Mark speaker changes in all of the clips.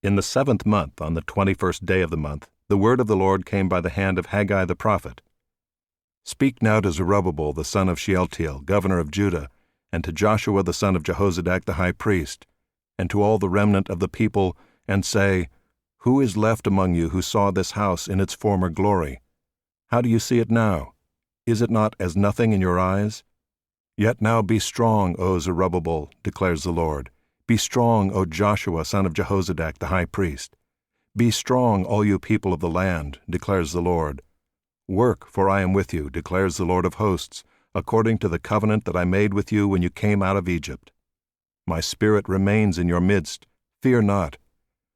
Speaker 1: In the 7th month, on the 21st day of the month, the word of the Lord came by the hand of Haggai the prophet. Speak now to Zerubbabel the son of Shealtiel, governor of Judah, and to Joshua the son of Jehozadak the high priest, and to all the remnant of the people, and say, Who is left among you who saw this house in its former glory? How do you see it now? Is it not as nothing in your eyes? Yet now be strong, O Zerubbabel, declares the Lord. Be strong, O Joshua son of Jehozadak the high priest. Be strong, all you people of the land, declares the Lord. Work, for I am with you, declares the Lord of hosts, according to the covenant that I made with you when you came out of Egypt. My spirit remains in your midst. Fear not.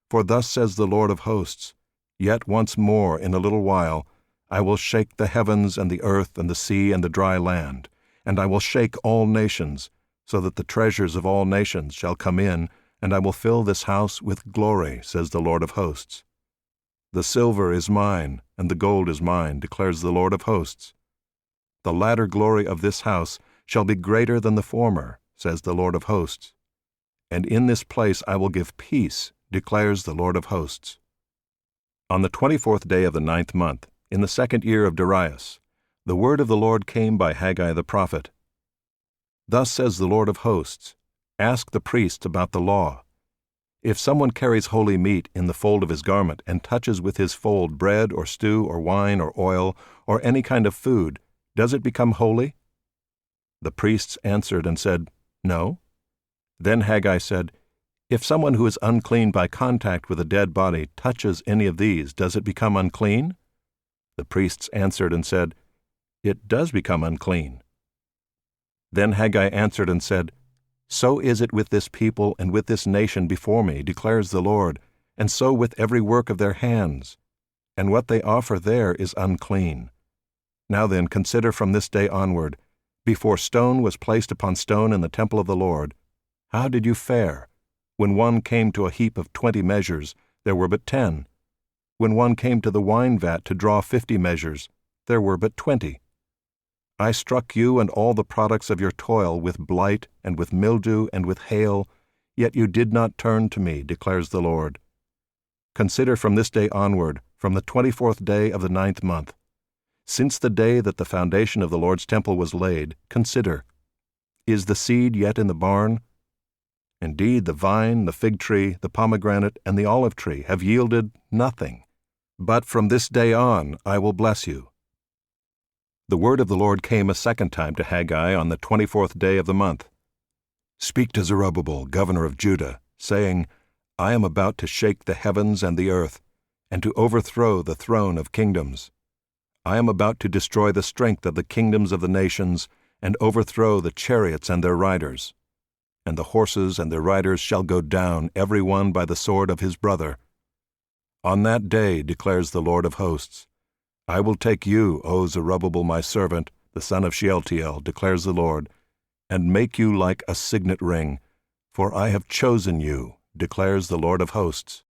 Speaker 1: For thus says the Lord of hosts, Yet once more in a little while I will shake the heavens and the earth and the sea and the dry land, and I will shake all nations, so that the treasures of all nations shall come in, and I will fill this house with glory, says the Lord of hosts. The silver is mine, and the gold is mine, declares the Lord of hosts. The latter glory of this house shall be greater than the former, says the Lord of hosts. And in this place I will give peace, declares the Lord of hosts. On the 24th day of the 9th month, in the 2nd year of Darius, the word of the Lord came by Haggai the prophet. Thus says the Lord of hosts, Ask the priests about the law. If someone carries holy meat in the fold of his garment and touches with his fold bread or stew or wine or oil or any kind of food, does it become holy? The priests answered and said, No. Then Haggai said, If someone who is unclean by contact with a dead body touches any of these, does it become unclean? The priests answered and said, It does become unclean. Then Haggai answered and said, So is it with this people and with this nation before me, declares the Lord, and so with every work of their hands. And what they offer there is unclean. Now then, consider from this day onward, before stone was placed upon stone in the temple of the Lord, how did you fare? When one came to a heap of 20 measures, there were but 10. When one came to the wine vat to draw 50 measures, there were but 20. I struck you and all the products of your toil with blight and with mildew and with hail, yet you did not turn to me, declares the Lord. Consider from this day onward, from the 24th day of the 9th month. Since the day that the foundation of the Lord's temple was laid, consider, is the seed yet in the barn? Indeed, the vine, the fig tree, the pomegranate, and the olive tree have yielded nothing. But from this day on I will bless you. The word of the Lord came a second time to Haggai on the 24th day of the month. Speak to Zerubbabel, governor of Judah, saying, I am about to shake the heavens and the earth, and to overthrow the throne of kingdoms. I am about to destroy the strength of the kingdoms of the nations, and overthrow the chariots and their riders. And the horses and their riders shall go down, every one by the sword of his brother. On that day, declares the Lord of hosts, I will take you, O Zerubbabel my servant, the son of Shealtiel, declares the Lord, and make you like a signet ring, for I have chosen you, declares the Lord of hosts.